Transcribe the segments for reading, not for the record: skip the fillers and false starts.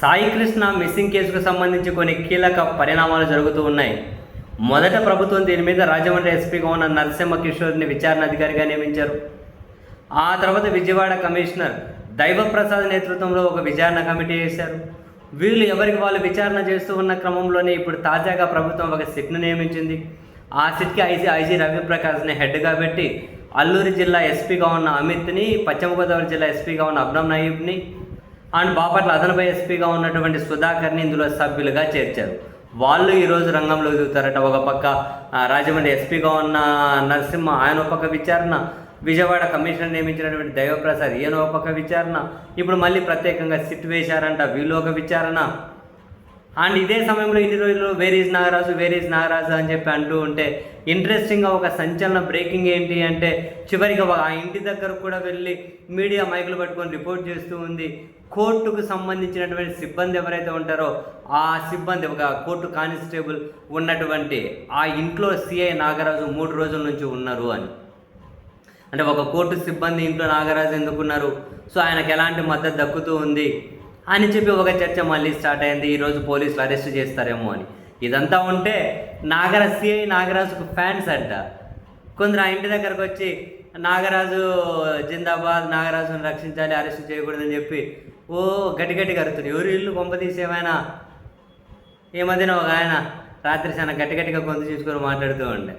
Sai Krishna missing కేసుకు సంబంధించి కొన్ని కీలక పరిణామాలు జరుగుతూ ఉన్నాయి. మొదట ప్రభుత్వం దీని మీద రాజమండ్రి ఎస్పీగా ఉన్న నరసింహ కిషోర్ని విచారణ అధికారిగా నియమించారు. ఆ తర్వాత విజయవాడ కమిషనర్ దైవప్రసాద్ నేతృత్వంలో ఒక విచారణ కమిటీ వేశారు. వీళ్ళు ఎవరికి వాళ్ళు విచారణ చేస్తూ ఉన్న క్రమంలోనే ఇప్పుడు తాజాగా ప్రభుత్వం ఒక సిట్ను నియమించింది. ఆ సిట్కి ఐజీ రవిప్రకాష్ని హెడ్గా పెట్టి అల్లూరి జిల్లా ఎస్పీగా ఉన్న అమిత్ని, పశ్చిమ గోదావరి జిల్లా ఎస్పీగా ఉన్న అబ్నం నయీబ్ని అండ్ బాపట్ల అదనపు ఎస్పీగా ఉన్నటువంటి సుధాకర్ని ఇందులో సభ్యులుగా చేర్చారు. వాళ్ళు ఈరోజు రంగంలో దిగుతారట. ఒక పక్క రాజమండ్రి ఎస్పీగా ఉన్న నరసింహ, ఆయన ఒక పక్క విచారణ, విజయవాడ కమిషనర్ నియమించినటువంటి దైవప్రసాద్ ఈయన ఒక పక్క విచారణ, ఇప్పుడు మళ్ళీ ప్రత్యేకంగా సిట్ వేశారంట, వీళ్ళు ఒక విచారణ. అండ్ ఇదే సమయంలో ఇన్ని రోజులు వేర్ ఈజ్ నాగరాజు అని చెప్పి అంటూ ఉంటే ఇంట్రెస్టింగ్గా ఒక సంచలన బ్రేకింగ్ ఏంటి అంటే చివరిగా ఆ ఇంటి దగ్గర కూడా వెళ్ళి మీడియా మైకులు పట్టుకొని రిపోర్ట్ చేస్తూ ఉంది. కోర్టుకు సంబంధించినటువంటి సిబ్బంది ఎవరైతే ఉంటారో ఆ సిబ్బంది, ఒక కోర్టు కానిస్టేబుల్ ఉన్నటువంటి ఆ ఇంట్లో సిఐ నాగరాజు 3 రోజుల నుంచి ఉన్నారు అని. అంటే ఒక కోర్టు సిబ్బంది ఇంట్లో నాగరాజు ఎందుకున్నారు, సో ఆయనకు ఎలాంటి మద్దతు దక్కుతూ ఉంది అని చెప్పి ఒక చర్చ మళ్ళీ స్టార్ట్ అయింది. ఈరోజు పోలీసులు అరెస్ట్ చేస్తారేమో అని. ఇదంతా ఉంటే సిఐ నాగరాజుకు ఫ్యాన్స్ అంట. కొందరు ఆ ఇంటి దగ్గరకు వచ్చి నాగరాజు జిందాబాద్, నాగరాజును రక్షించాలి, అరెస్ట్ చేయకూడదని చెప్పి ఓ గట్టిగట్టిగా అరుతుంది. ఎవరు ఇల్లు కొంపతీసేమైనా ఈ మధ్యన ఒక ఆయన రాత్రి చాలా గట్టిగట్టిగా గొంతు చూసుకొని మాట్లాడుతూ ఉండే.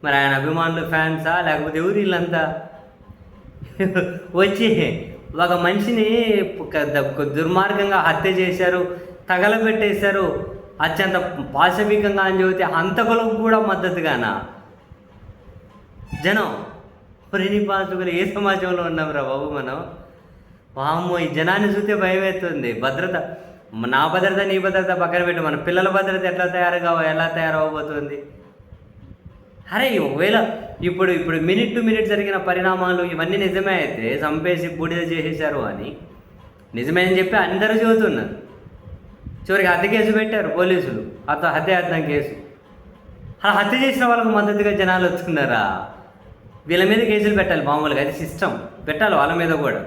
మరి ఆయన అభిమానులు ఫ్యాన్సా లేకపోతే ఎవరు వీళ్ళంతా వచ్చి ఒక మనిషిని దుర్మార్గంగా హత్య చేశారు, తగలబెట్టేశారు, అత్యంత పాశవికంగా అని చెబితే హంతకులకు కూడా మద్దతుగానా జనం? ప్రేణిపాసుకులు ఏ సమాజంలో ఉన్నాం రా బాబు మనం? వామ్మో, ఈ జనాన్ని చూస్తే భయం అవుతుంది. భద్రత, నా భద్రత నీ భద్రత పక్కన పెట్టి మన పిల్లల భద్రత ఎలా తయారవబోతుంది? అరే ఒకవేళ ఇప్పుడు మినిట్ టు మినిట్ జరిగిన పరిణామాలు ఇవన్నీ నిజమే అయితే చంపేసి బూడిద చేసేశారు అని నిజమే అని చెప్పి అందరూ చెబుతున్నారు. చివరికి హత్య కేసు పెట్టారు పోలీసులు, హత్యాయత్నం కేసు. అలా హత్య చేసిన వాళ్ళకు మద్దతుగా జనాలు వస్తున్నారా? వీళ్ళ మీద కేసులు పెట్టాలి మామూలుగా, అది సిస్టమ్. పెట్టాలి వాళ్ళ మీద కూడా.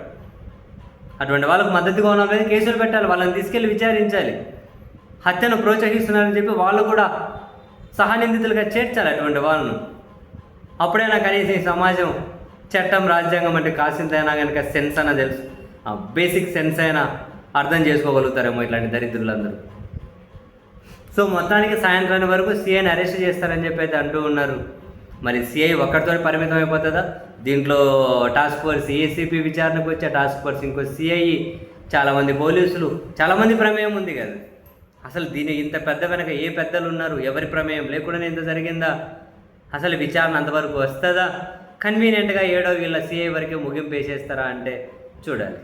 అటువంటి వాళ్ళకు మద్దతుగా ఉన్న మీద కేసులు పెట్టాలి, వాళ్ళని తీసుకెళ్ళి విచారించాలి. హత్యను ప్రోత్సహిస్తున్నారని చెప్పి వాళ్ళు కూడా సహనిందితులుగా చేర్చాలి అటువంటి వాళ్ళను. అప్పుడైనా కనీసం ఈ సమాజం చట్టం, రాజ్యాంగం అంటే కాసింతైనా కనుక సెన్స్ అన్న తెలుసు, బేసిక్ సెన్స్ అయినా అర్థం చేసుకోగలుగుతారేమో ఇట్లాంటి దరిద్రులందరూ. సో మొత్తానికి సాయంత్రానికి వరకు సిఐని అరెస్ట్ చేస్తారని చెప్పి అయితే అంటూ ఉన్నారు. మరి సిఐ ఒక్కడితో పరిమితం అయిపోతుందా? దీంట్లో టాస్క్ ఫోర్స్, ఏసీపీ విచారణకు వచ్చే టాస్క్ ఫోర్స్, ఇంకో సిఐ, చాలామంది పోలీసులు, చాలామంది ప్రమేయం ఉంది కదా. అసలు దీని ఇంత పెద్ద వెనక ఏ పెద్దలు ఉన్నారు? ఎవరి ప్రమేయం లేకుండానే ఇంత జరిగిందా? అసలు విచారణ అంతవరకు వస్తుందా? కన్వీనియంట్గా ఏడో వీళ్ళ సిఐ వరకే ముగింపు వేసేస్తారా అంటే చూడాలి.